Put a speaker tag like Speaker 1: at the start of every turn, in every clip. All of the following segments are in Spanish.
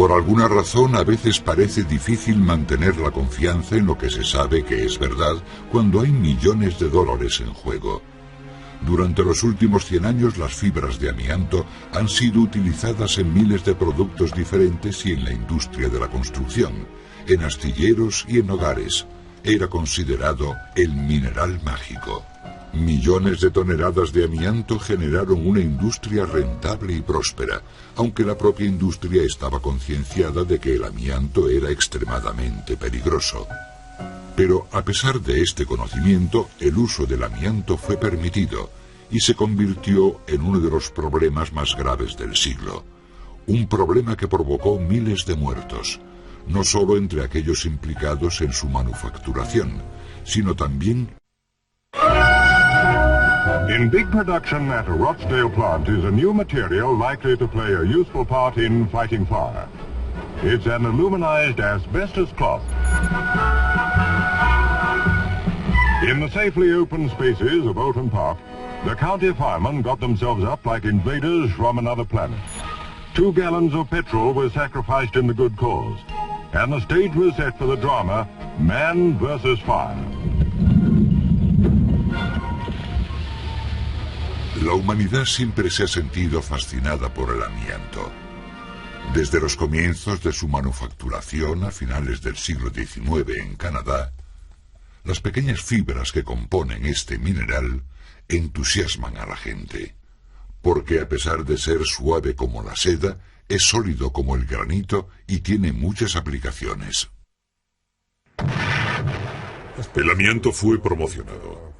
Speaker 1: Por alguna razón, a veces parece difícil mantener la confianza en lo que se sabe que es verdad cuando hay millones de dólares en juego. Durante los últimos 100 años, las fibras de amianto han sido utilizadas en miles de productos diferentes y en la industria de la construcción, en astilleros y en hogares. Era considerado el mineral mágico. Millones de toneladas de amianto generaron una industria rentable y próspera, aunque la propia industria estaba concienciada de que el amianto era extremadamente peligroso. Pero a pesar de este conocimiento, el uso del amianto fue permitido y se convirtió en uno de los problemas más graves del siglo. Un problema que provocó miles de muertos, no solo entre aquellos implicados en su manufacturación, sino también...
Speaker 2: In big production at a Rochdale plant is a new material likely to play a useful part in fighting fire. It's an aluminized asbestos cloth. In the safely open spaces of Oulton Park, the county firemen got themselves up like invaders from another planet. 2 gallons of petrol were sacrificed in the good cause, and the stage was set for the drama, Man vs. Fire.
Speaker 1: La humanidad siempre se ha sentido fascinada por el amianto. Desde los comienzos de su manufacturación a finales del siglo XIX en Canadá, las pequeñas fibras que componen este mineral entusiasman a la gente, porque a pesar de ser suave como la seda, es sólido como el granito y tiene muchas aplicaciones.
Speaker 3: El amianto fue promocionado.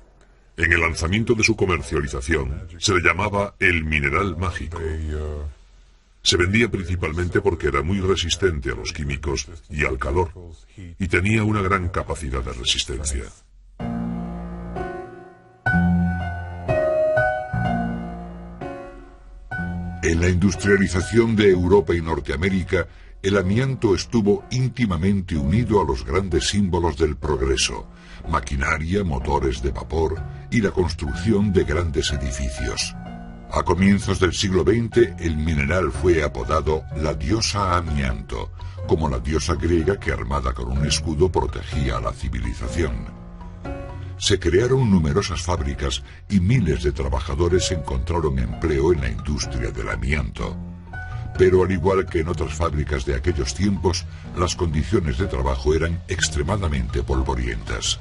Speaker 3: En el lanzamiento de su comercialización se le llamaba el mineral mágico. Se vendía principalmente porque era muy resistente a los químicos y al calor, y tenía una gran capacidad de resistencia.
Speaker 1: En la industrialización de Europa y Norteamérica, el amianto estuvo íntimamente unido a los grandes símbolos del progreso: maquinaria, motores de vapor y la construcción de grandes edificios. A comienzos del siglo XX, el mineral fue apodado la diosa amianto, como la diosa griega que armada con un escudo protegía a la civilización. Se crearon numerosas fábricas y miles de trabajadores encontraron empleo en la industria del amianto. Pero al igual que en otras fábricas de aquellos tiempos, las condiciones de trabajo eran extremadamente polvorientas.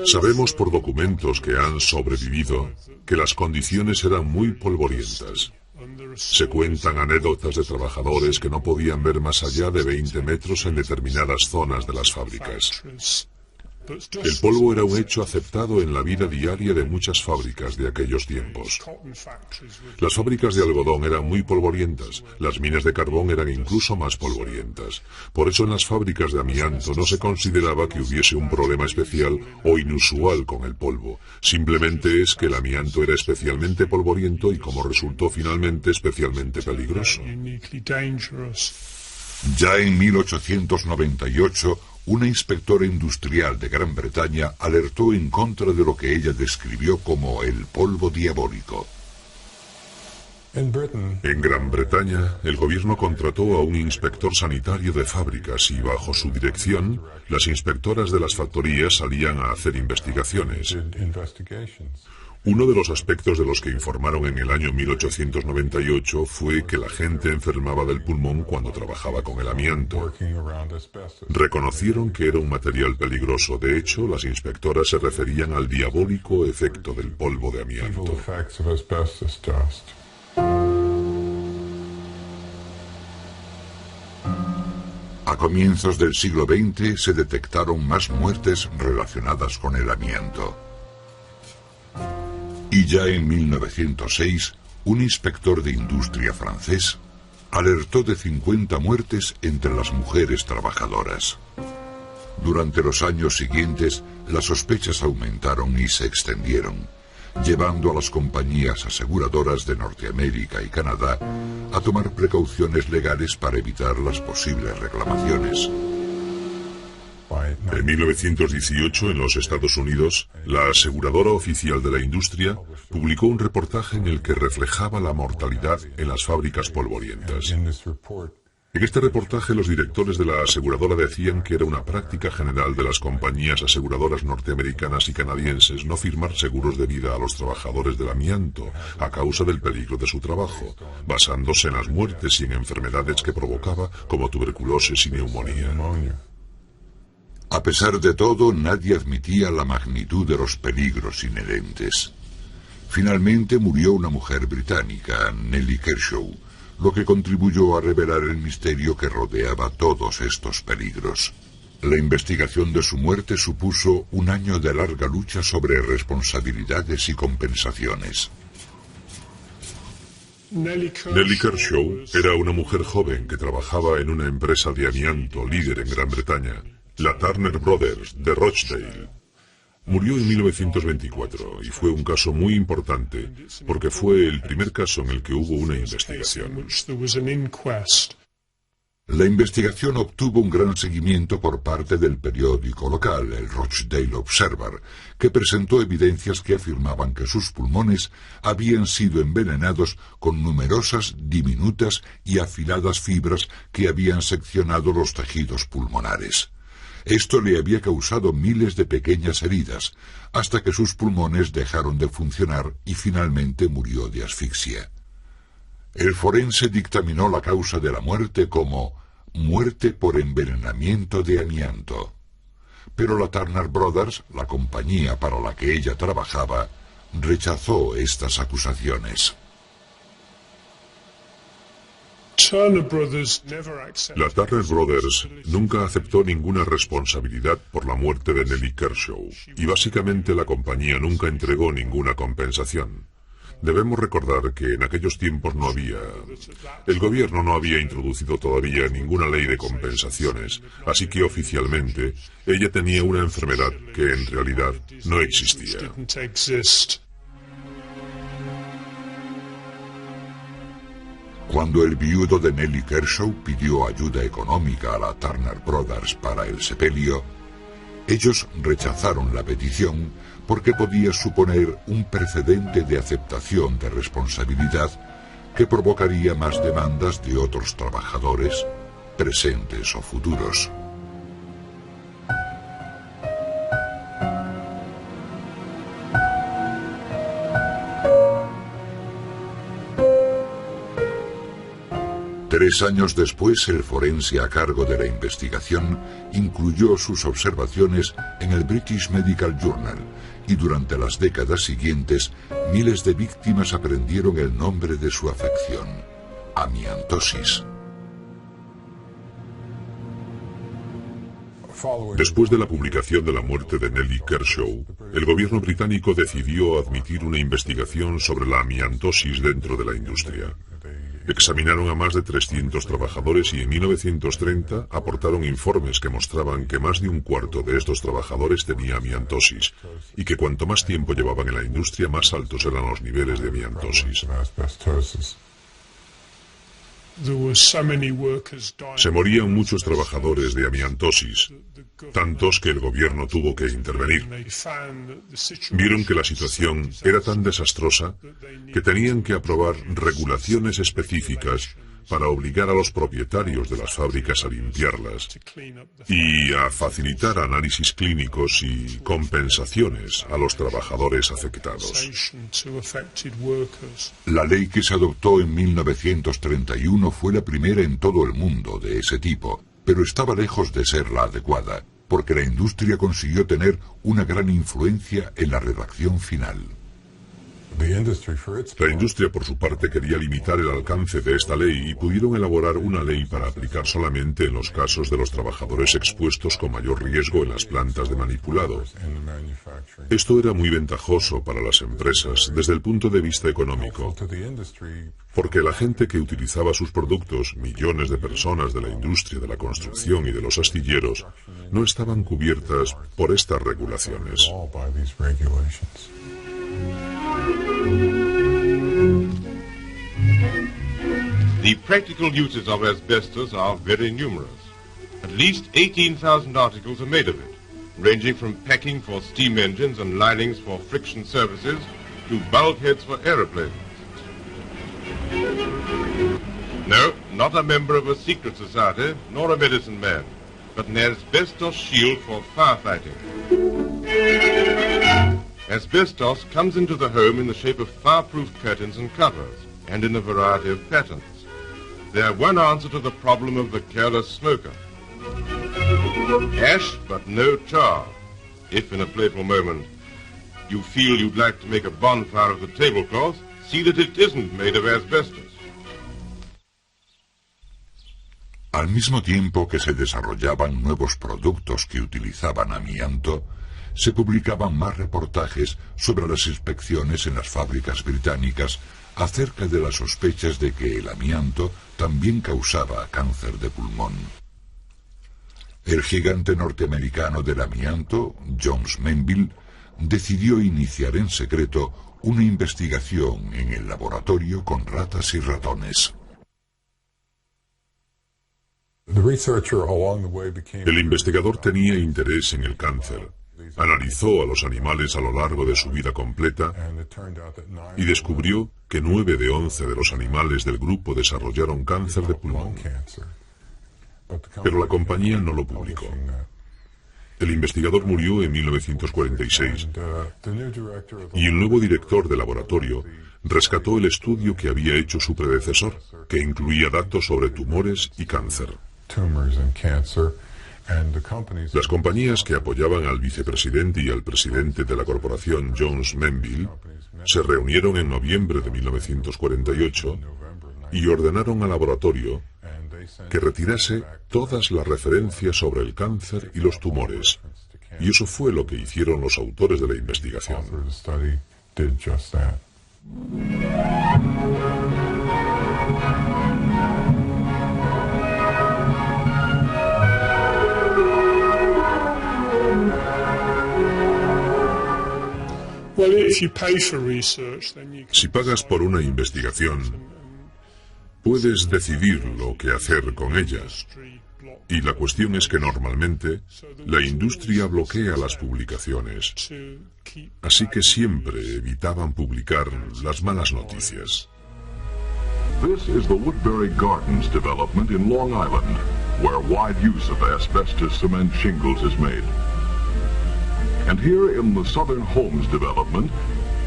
Speaker 3: Sabemos por documentos que han sobrevivido que las condiciones eran muy polvorientas. Se cuentan anécdotas de trabajadores que no podían ver más allá de 20 metros en determinadas zonas de las fábricas. El polvo era un hecho aceptado en la vida diaria de muchas fábricas de aquellos tiempos. Las fábricas de algodón eran muy polvorientas, las minas de carbón eran incluso más polvorientas. Por eso en las fábricas de amianto no se consideraba que hubiese un problema especial o inusual con el polvo. Simplemente es que el amianto era especialmente polvoriento y, como resultó finalmente, especialmente peligroso.
Speaker 1: Ya en 1898, una inspectora industrial de Gran Bretaña alertó en contra de lo que ella describió como el polvo diabólico.
Speaker 3: En Gran Bretaña, el gobierno contrató a un inspector sanitario de fábricas y bajo su dirección, las inspectoras de las factorías salían a hacer investigaciones. Uno de los aspectos de los que informaron en el año 1898 fue que la gente enfermaba del pulmón cuando trabajaba con el amianto. Reconocieron que era un material peligroso. De hecho, las inspectoras se referían al diabólico efecto del polvo de amianto.
Speaker 1: A comienzos del siglo XX se detectaron más muertes relacionadas con el amianto. Y ya en 1906, un inspector de industria francés alertó de 50 muertes entre las mujeres trabajadoras. Durante los años siguientes, las sospechas aumentaron y se extendieron, llevando a las compañías aseguradoras de Norteamérica y Canadá a tomar precauciones legales para evitar las posibles reclamaciones.
Speaker 3: En 1918, en los Estados Unidos, la aseguradora oficial de la industria publicó un reportaje en el que reflejaba la mortalidad en las fábricas polvorientas. En este reportaje, los directores de la aseguradora decían que era una práctica general de las compañías aseguradoras norteamericanas y canadienses no firmar seguros de vida a los trabajadores del amianto a causa del peligro de su trabajo, basándose en las muertes y en enfermedades que provocaba, como tuberculosis y neumonía.
Speaker 1: A pesar de todo, nadie admitía la magnitud de los peligros inherentes. Finalmente murió una mujer británica, Nellie Kershaw, lo que contribuyó a revelar el misterio que rodeaba todos estos peligros. La investigación de su muerte supuso un año de larga lucha sobre responsabilidades y compensaciones.
Speaker 3: Nellie Kershaw era una mujer joven que trabajaba en una empresa de amianto líder en Gran Bretaña, la Turner Brothers de Rochdale. Murió en 1924 y fue un caso muy importante porque fue el primer caso en el que hubo una investigación.
Speaker 1: La investigación obtuvo un gran seguimiento por parte del periódico local, el Rochdale Observer, que presentó evidencias que afirmaban que sus pulmones habían sido envenenados con numerosas, diminutas y afiladas fibras que habían seccionado los tejidos pulmonares. Esto le había causado miles de pequeñas heridas, hasta que sus pulmones dejaron de funcionar y finalmente murió de asfixia. El forense dictaminó la causa de la muerte como muerte por envenenamiento de amianto. Pero la Turner Brothers, la compañía para la que ella trabajaba, rechazó estas acusaciones.
Speaker 3: La Turner Brothers nunca aceptó ninguna responsabilidad por la muerte de Nellie Kershaw y básicamente la compañía nunca entregó ninguna compensación. Debemos recordar que en aquellos tiempos el gobierno no había introducido todavía ninguna ley de compensaciones, así que oficialmente ella tenía una enfermedad que en realidad no existía.
Speaker 1: Cuando el viudo de Nellie Kershaw pidió ayuda económica a la Turner Brothers para el sepelio, ellos rechazaron la petición porque podía suponer un precedente de aceptación de responsabilidad que provocaría más demandas de otros trabajadores, presentes o futuros. Tres años después, el forense a cargo de la investigación incluyó sus observaciones en el British Medical Journal y durante las décadas siguientes miles de víctimas aprendieron el nombre de su afección: amiantosis.
Speaker 3: Después de la publicación de la muerte de Nellie Kershaw, el gobierno británico decidió admitir una investigación sobre la amiantosis dentro de la industria. Examinaron a más de 300 trabajadores y en 1930 aportaron informes que mostraban que más de un cuarto de estos trabajadores tenía amiantosis y que cuanto más tiempo llevaban en la industria, más altos eran los niveles de amiantosis. Se morían muchos trabajadores de amiantosis, tantos que el gobierno tuvo que intervenir. Vieron que la situación era tan desastrosa que tenían que aprobar regulaciones específicas para obligar a los propietarios de las fábricas a limpiarlas y a facilitar análisis clínicos y compensaciones a los trabajadores afectados.
Speaker 1: La ley que se adoptó en 1931 fue la primera en todo el mundo de ese tipo, pero estaba lejos de ser la adecuada, porque la industria consiguió tener una gran influencia en la redacción final.
Speaker 3: La industria, por su parte, quería limitar el alcance de esta ley y pudieron elaborar una ley para aplicar solamente en los casos de los trabajadores expuestos con mayor riesgo en las plantas de manipulado. Esto era muy ventajoso para las empresas desde el punto de vista económico, porque la gente que utilizaba sus productos, millones de personas de la industria de la construcción y de los astilleros, no estaban cubiertas por estas regulaciones.
Speaker 4: The practical uses of asbestos are very numerous. At least 18,000 articles are made of it, ranging from packing for steam engines and linings for friction surfaces to bulkheads for aeroplanes. No, not a member of a secret society, nor a medicine man, but an asbestos shield for firefighting. Asbestos comes into the home in the shape of fireproof curtains and covers, and in a variety of patterns. They are one answer to the problem of the careless smoker. Ash, but no char. If in a playful moment you feel you'd like to make a bonfire of the tablecloth, see that it isn't made of asbestos.
Speaker 1: Al mismo tiempo que se desarrollaban nuevos productos que utilizaban amianto, se publicaban más reportajes sobre las inspecciones en las fábricas británicas acerca de las sospechas de que el amianto también causaba cáncer de pulmón. El gigante norteamericano del amianto, Jones Menville, decidió iniciar en secreto una investigación en el laboratorio con ratas y ratones.
Speaker 3: El investigador tenía interés en el cáncer. Analizó a los animales a lo largo de su vida completa y descubrió que 9 de 11 de los animales del grupo desarrollaron cáncer de pulmón. Pero la compañía no lo publicó. El investigador murió en 1946 y el nuevo director del laboratorio rescató el estudio que había hecho su predecesor, que incluía datos sobre tumores y cáncer. Las compañías que apoyaban al vicepresidente y al presidente de la corporación Jones Menville se reunieron en noviembre de 1948 y ordenaron al laboratorio que retirase todas las referencias sobre el cáncer y los tumores. Y eso fue lo que hicieron los autores de la investigación. Si pagas por una investigación, puedes decidir lo que hacer con ella. Y la cuestión es que normalmente la industria bloquea las publicaciones. Así que siempre evitaban publicar las malas noticias.
Speaker 2: This is the Woodbury Gardens development in Long Island, where wide use of asbestos cement shingles is made. And here in the Southern Homes development,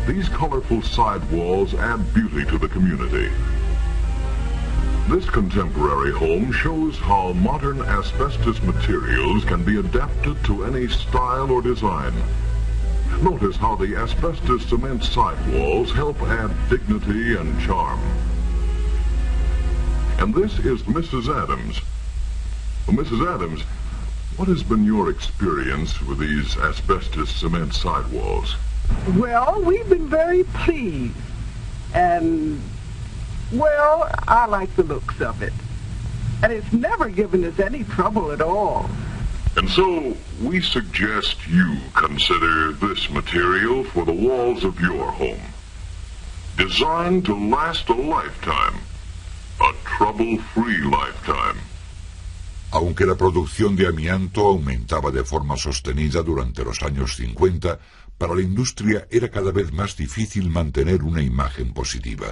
Speaker 2: these colorful side walls add beauty to the community. This contemporary home shows how modern asbestos materials can be adapted to any style or design. Notice how the asbestos cement sidewalls help add dignity and charm. And this is Mrs. Adams. Well, Mrs. Adams, what has been your experience with these asbestos cement sidewalls?
Speaker 5: Well, we've been very pleased. And, well, I like the looks of it. And it's never given us any trouble at all.
Speaker 2: And so, we suggest you consider this material for the walls of your home. Designed to last a lifetime. A trouble-free lifetime.
Speaker 1: Aunque la producción de amianto aumentaba de forma sostenida durante los años 50, para la industria era cada vez más difícil mantener una imagen positiva.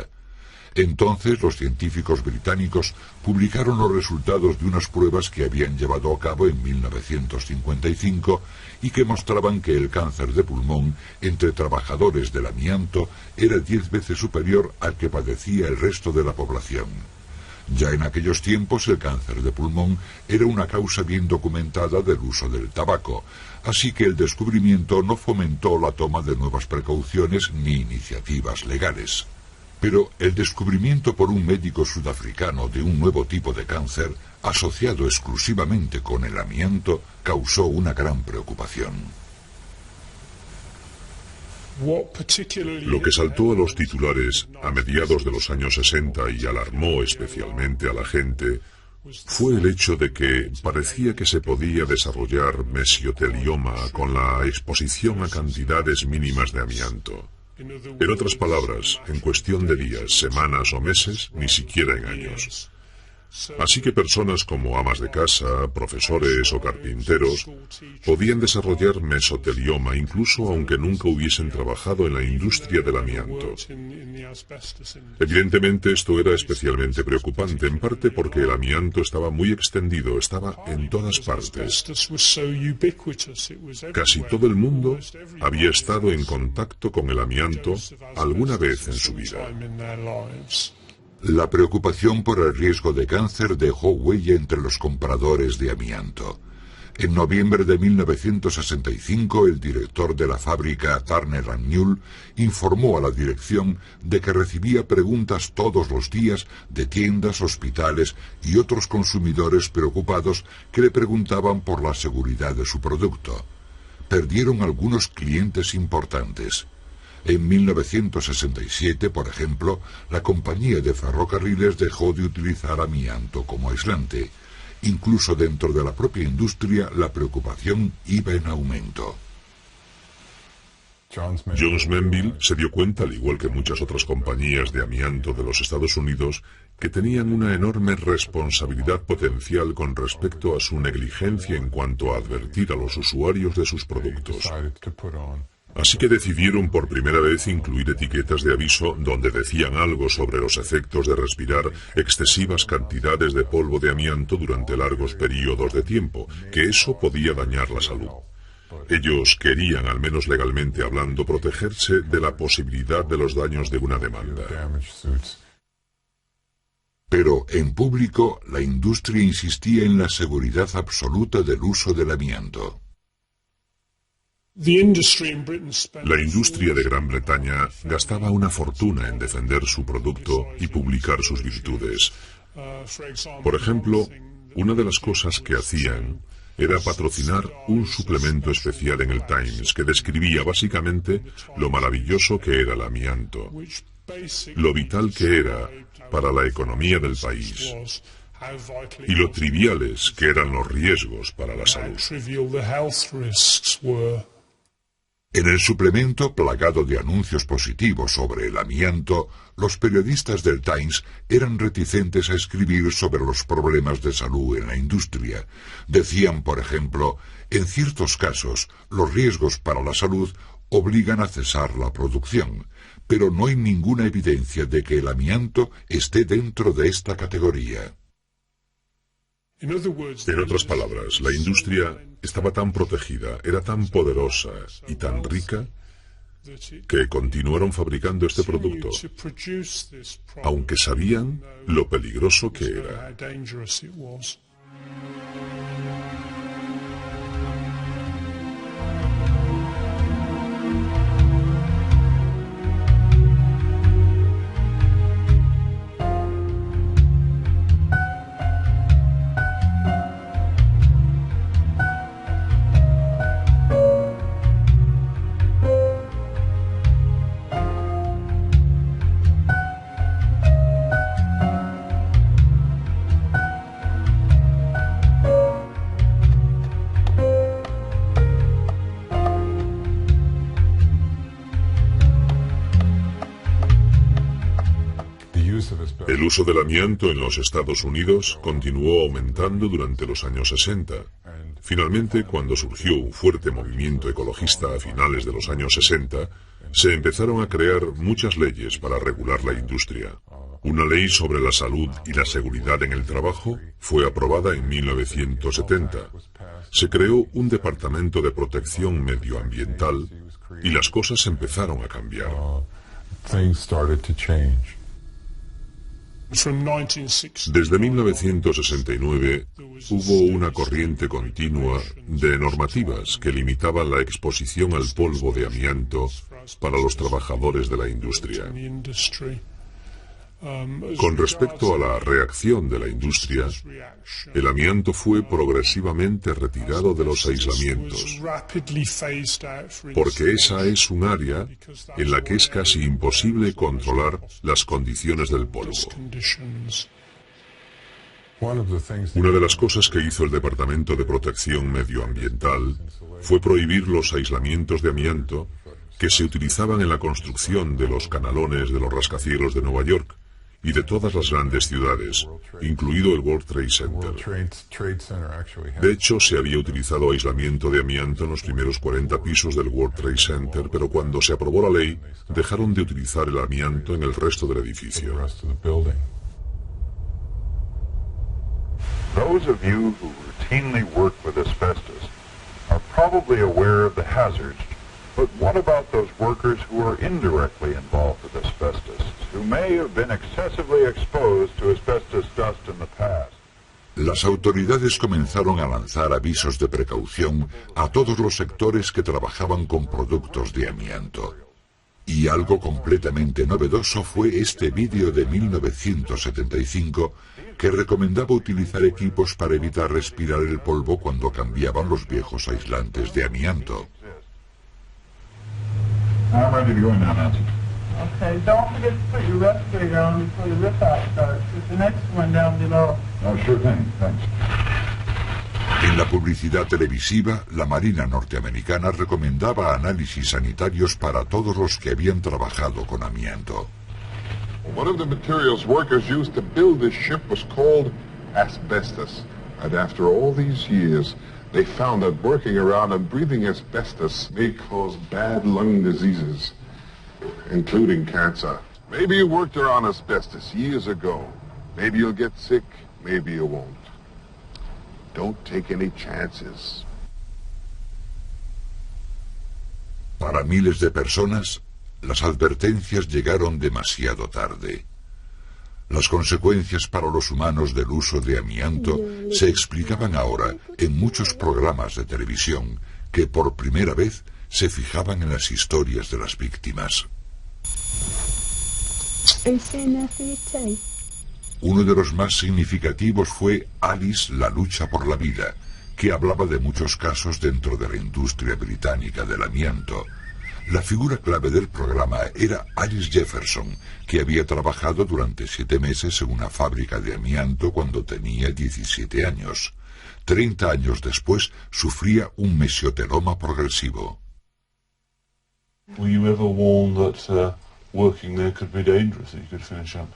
Speaker 1: Entonces los científicos británicos publicaron los resultados de unas pruebas que habían llevado a cabo en 1955 y que mostraban que el cáncer de pulmón entre trabajadores del amianto era 10 veces superior al que padecía el resto de la población. Ya en aquellos tiempos el cáncer de pulmón era una causa bien documentada del uso del tabaco, así que el descubrimiento no fomentó la toma de nuevas precauciones ni iniciativas legales. Pero el descubrimiento por un médico sudafricano de un nuevo tipo de cáncer, asociado exclusivamente con el amianto, causó una gran preocupación.
Speaker 3: Lo que saltó a los titulares a mediados de los años 60 y alarmó especialmente a la gente fue el hecho de que parecía que se podía desarrollar mesotelioma con la exposición a cantidades mínimas de amianto. En otras palabras, en cuestión de días, semanas o meses, ni siquiera en años. Así que personas como amas de casa, profesores o carpinteros podían desarrollar mesotelioma incluso aunque nunca hubiesen trabajado en la industria del amianto. Evidentemente esto era especialmente preocupante, en parte porque el amianto estaba muy extendido, estaba en todas partes. Casi todo el mundo había estado en contacto con el amianto alguna vez en su vida.
Speaker 1: La preocupación por el riesgo de cáncer dejó huella entre los compradores de amianto. En noviembre de 1965, el director de la fábrica Turner & Newell informó a la dirección de que recibía preguntas todos los días de tiendas, hospitales y otros consumidores preocupados que le preguntaban por la seguridad de su producto. Perdieron algunos clientes importantes. En 1967, por ejemplo, la compañía de ferrocarriles dejó de utilizar amianto como aislante. Incluso dentro de la propia industria, la preocupación iba en aumento.
Speaker 3: Jones Menville se dio cuenta, al igual que muchas otras compañías de amianto de los Estados Unidos, que tenían una enorme responsabilidad potencial con respecto a su negligencia en cuanto a advertir a los usuarios de sus productos. Así que decidieron por primera vez incluir etiquetas de aviso donde decían algo sobre los efectos de respirar excesivas cantidades de polvo de amianto durante largos periodos de tiempo, que eso podía dañar la salud. Ellos querían, al menos legalmente hablando, protegerse de la posibilidad de los daños de una demanda.
Speaker 1: Pero en público, la industria insistía en la seguridad absoluta del uso del amianto.
Speaker 3: La industria de Gran Bretaña gastaba una fortuna en defender su producto y publicar sus virtudes. Por ejemplo, una de las cosas que hacían era patrocinar un suplemento especial en el Times que describía básicamente lo maravilloso que era el amianto, lo vital que era para la economía del país y lo triviales que eran los riesgos para la salud.
Speaker 1: En el suplemento, plagado de anuncios positivos sobre el amianto, los periodistas del Times eran reticentes a escribir sobre los problemas de salud en la industria. Decían, por ejemplo, en ciertos casos, los riesgos para la salud obligan a cesar la producción, pero no hay ninguna evidencia de que el amianto esté dentro de esta categoría.
Speaker 3: En otras palabras, la industria estaba tan protegida, era tan poderosa y tan rica que continuaron fabricando este producto, aunque sabían lo peligroso que era. El uso del amianto en los Estados Unidos continuó aumentando durante los años 60. Finalmente, cuando surgió un fuerte movimiento ecologista a finales de los años 60, se empezaron a crear muchas leyes para regular la industria. Una ley sobre la salud y la seguridad en el trabajo fue aprobada en 1970. Se creó un departamento de protección medioambiental y las cosas empezaron a cambiar. Desde 1969 hubo una corriente continua de normativas que limitaban la exposición al polvo de amianto para los trabajadores de la industria. Con respecto a la reacción de la industria, el amianto fue progresivamente retirado de los aislamientos, porque esa es un área en la que es casi imposible controlar las condiciones del polvo. Una de las cosas que hizo el Departamento de Protección Medioambiental fue prohibir los aislamientos de amianto que se utilizaban en la construcción de los canalones de los rascacielos de Nueva York, y de todas las grandes ciudades, incluido el World Trade Center. De hecho, se había utilizado aislamiento de amianto en los primeros 40 pisos del World Trade Center, pero cuando se aprobó la ley, dejaron de utilizar el amianto en el resto del edificio.
Speaker 2: Those of you who routinely work with asbestos are probably aware of the hazards, but what about those workers who are indirectly involved with asbestos, who may have been excessively exposed to asbestos dust in the past?
Speaker 1: Las autoridades comenzaron a lanzar avisos de precaución a todos los sectores que trabajaban con productos de amianto. Y algo completamente novedoso fue este vídeo de 1975 que recomendaba utilizar equipos para evitar respirar el polvo cuando cambiaban los viejos aislantes de amianto.
Speaker 2: I'm ready to go now, Nancy.
Speaker 5: Okay, don't forget to put your respirator on before the rip-out starts. There's the next one down below.
Speaker 2: Oh, sure thing. Thanks.
Speaker 1: En la publicidad televisiva, la Marina norteamericana recomendaba análisis sanitarios para todos los que habían trabajado con amianto.
Speaker 4: One of the materials workers used to build this ship was called asbestos. And after all these years, they found that working around and breathing asbestos may cause bad lung diseases, including cancer. Maybe you worked around asbestos years ago. Maybe you'll get sick, maybe you won't. Don't take any chances.
Speaker 1: Para miles de personas, las advertencias llegaron demasiado tarde. Las consecuencias para los humanos del uso de amianto se explicaban ahora en muchos programas de televisión que por primera vez se fijaban en las historias de las víctimas. Uno de los más significativos fue Alice, la lucha por la vida, que hablaba de muchos casos dentro de la industria británica del amianto. La figura clave del programa era Alice Jefferson, que había trabajado durante 7 meses en una fábrica de amianto cuando tenía 17 años. 30 años después sufría un mesoteloma progresivo.
Speaker 6: Were you ever warned that working there could be dangerous, that you could finish up?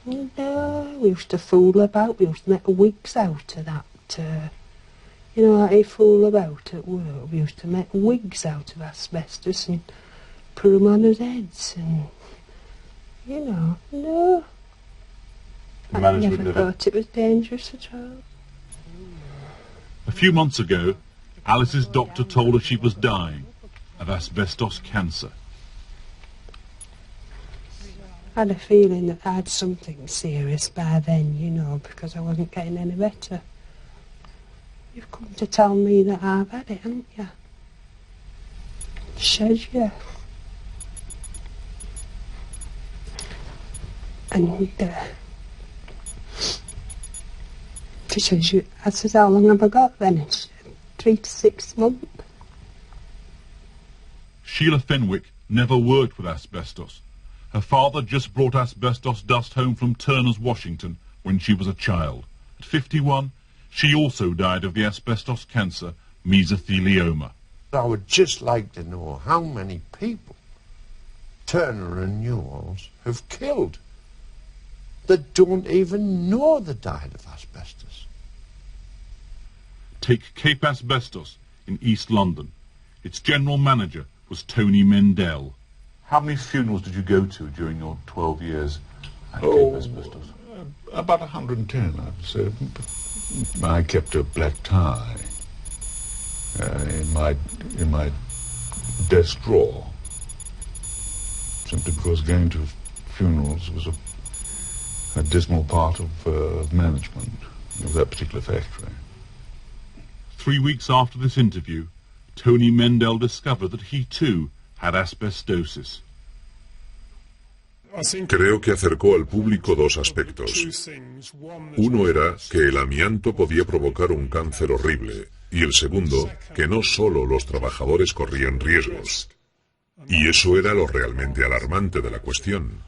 Speaker 7: No, we used to fool about. We used to make wigs out of that. You know how they fool about at work? We used to make wigs out of asbestos and put them on his heads and, you know, no. I never thought it was dangerous at all.
Speaker 6: A few months ago, Alice's doctor told her she was dying of asbestos cancer.
Speaker 7: I had a feeling that I had something serious by then, you know, because I wasn't getting any better. You've come to tell me that I've had it, haven't you? Says you. And she says, I says, how long have I got then? It's 3 to 6 months.
Speaker 6: Sheila Fenwick never worked with asbestos. Her father just brought asbestos dust home from Turner's, Washington, when she was a child. At 51, she also died of the asbestos cancer, mesothelioma.
Speaker 8: I would just like to know how many people Turner and Newells have killed that don't even know they died of asbestos.
Speaker 6: Take Cape Asbestos in East London. Its general manager was Tony Mendel. How many funerals did you go to during your 12 years at Cape Asbestos?
Speaker 9: About 110, I'd say. I kept a black tie in my desk drawer, simply because going to funerals was a dismal part of management of that particular factory.
Speaker 6: 3 weeks after this interview, Tony Mendel discovered that he too had asbestosis.
Speaker 3: Creo que acercó al público dos aspectos. Uno era que el amianto podía provocar un cáncer horrible, y el segundo, que no solo los trabajadores corrían riesgos. Y eso era lo realmente alarmante de la cuestión.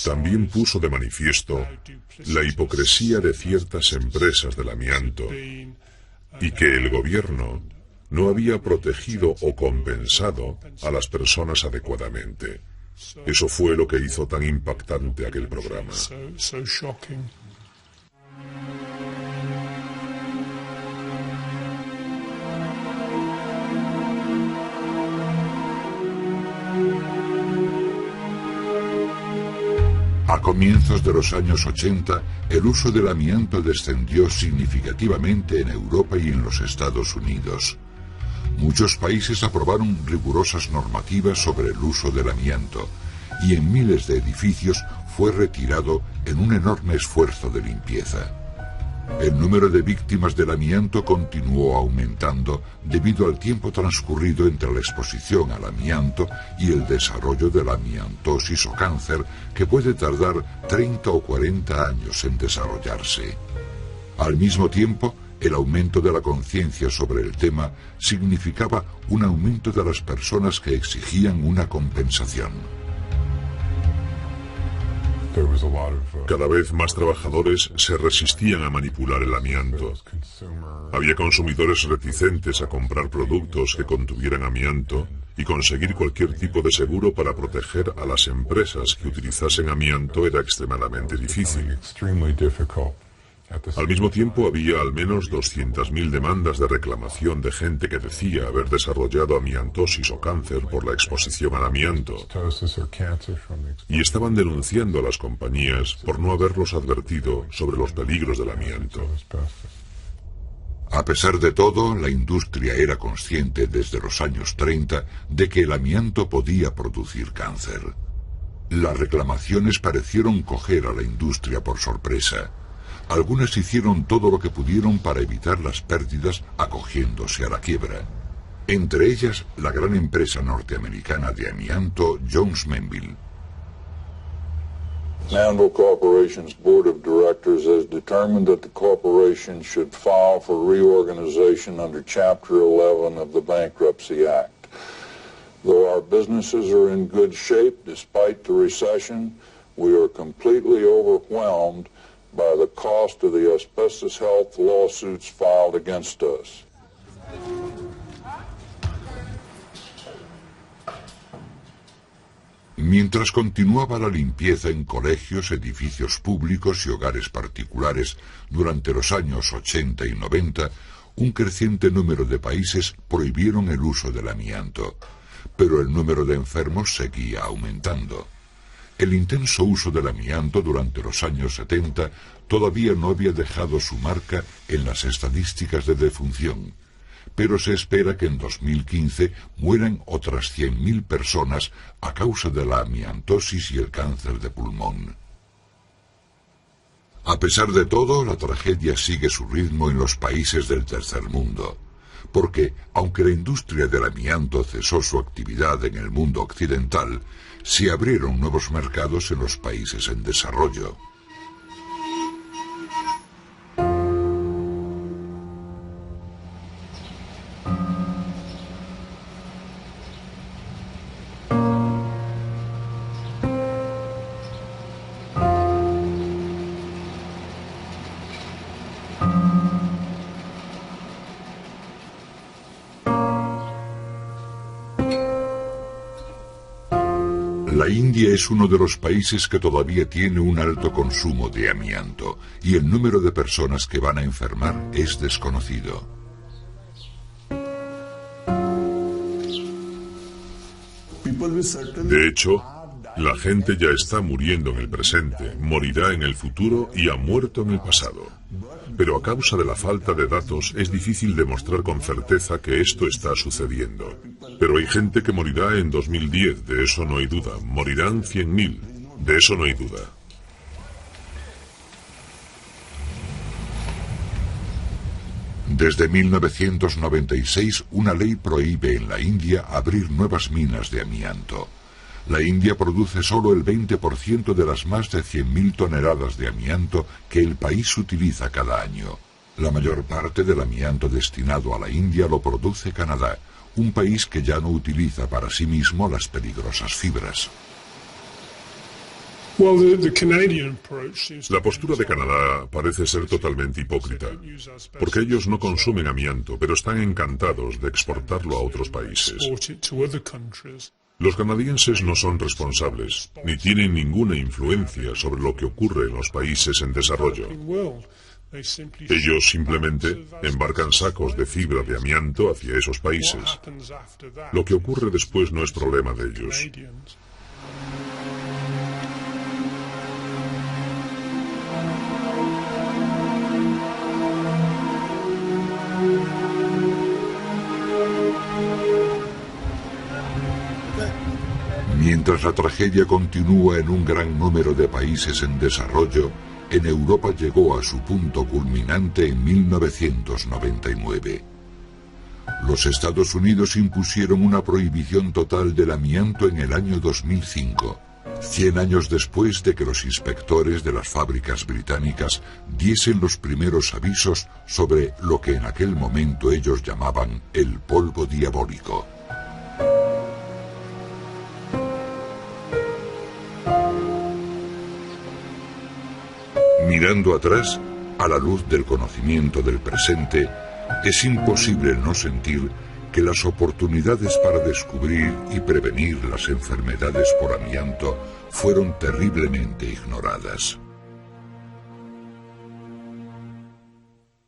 Speaker 3: También puso de manifiesto la hipocresía de ciertas empresas del amianto y que el gobierno no había protegido o compensado a las personas adecuadamente. Eso fue lo que hizo tan impactante aquel programa.
Speaker 1: A comienzos de los años 80, el uso del amianto descendió significativamente en Europa y en los Estados Unidos. Muchos países aprobaron rigurosas normativas sobre el uso del amianto, y en miles de edificios fue retirado en un enorme esfuerzo de limpieza. El número de víctimas del amianto continuó aumentando debido al tiempo transcurrido entre la exposición al amianto y el desarrollo de la amiantosis o cáncer, que puede tardar 30 o 40 años en desarrollarse. Al mismo tiempo, el aumento de la conciencia sobre el tema significaba un aumento de las personas que exigían una compensación.
Speaker 3: Cada vez más trabajadores se resistían a manipular el amianto. Había consumidores reticentes a comprar productos que contuvieran amianto y conseguir cualquier tipo de seguro para proteger a las empresas que utilizasen amianto era extremadamente difícil. Al mismo tiempo, había al menos 200.000 demandas de reclamación de gente que decía haber desarrollado amiantosis o cáncer por la exposición al amianto. Y estaban denunciando a las compañías por no haberlos advertido sobre los peligros del amianto.
Speaker 1: A pesar de todo, la industria era consciente desde los años 30 de que el amianto podía producir cáncer. Las reclamaciones parecieron coger a la industria por sorpresa. Algunas hicieron todo lo que pudieron para evitar las pérdidas acogiéndose a la quiebra. Entre ellas, la gran empresa norteamericana de amianto Jones Menville.
Speaker 10: Manville Corporation's board of directors has determined that the corporation should file for reorganization under Chapter 11 of the Bankruptcy Act. Though our businesses are in good shape despite the recession, we are completely overwhelmed by the cost of the asbestos health lawsuits filed against us.
Speaker 1: Mientras continuaba la limpieza en colegios, edificios públicos y hogares particulares durante los años 80 y 90, un creciente número de países prohibieron el uso del amianto, pero el número de enfermos seguía aumentando. El intenso uso del amianto durante los años 70 todavía no había dejado su marca en las estadísticas de defunción, pero se espera que en 2015 mueran otras 100.000 personas a causa de la amiantosis y el cáncer de pulmón. A pesar de todo, la tragedia sigue su ritmo en los países del tercer mundo, porque, aunque la industria del amianto cesó su actividad en el mundo occidental, se abrieron nuevos mercados en los países en desarrollo. La India es uno de los países que todavía tiene un alto consumo de amianto, y el número de personas que van a enfermar es desconocido.
Speaker 3: De hecho, la gente ya está muriendo en el presente, morirá en el futuro y ha muerto en el pasado. Pero a causa de la falta de datos es difícil demostrar con certeza que esto está sucediendo. Pero hay gente que morirá en 2010, de eso no hay duda. Morirán 100.000, de eso no hay duda.
Speaker 1: Desde 1996, una ley prohíbe en la India abrir nuevas minas de amianto. La India produce solo el 20% de las más de 100.000 toneladas de amianto que el país utiliza cada año. La mayor parte del amianto destinado a la India lo produce Canadá, un país que ya no utiliza para sí mismo las peligrosas fibras.
Speaker 3: La postura de Canadá parece ser totalmente hipócrita, porque ellos no consumen amianto, pero están encantados de exportarlo a otros países. Los canadienses no son responsables, ni tienen ninguna influencia sobre lo que ocurre en los países en desarrollo. Ellos simplemente embarcan sacos de fibra de amianto hacia esos países. Lo que ocurre después no es problema de ellos.
Speaker 1: Mientras la tragedia continúa en un gran número de países en desarrollo, en Europa llegó a su punto culminante en 1999. Los Estados Unidos impusieron una prohibición total del amianto en el año 2005, 100 años después de que los inspectores de las fábricas británicas diesen los primeros avisos sobre lo que en aquel momento ellos llamaban el polvo diabólico. Mirando atrás, a la luz del conocimiento del presente, es imposible no sentir que las oportunidades para descubrir y prevenir las enfermedades por amianto fueron terriblemente ignoradas.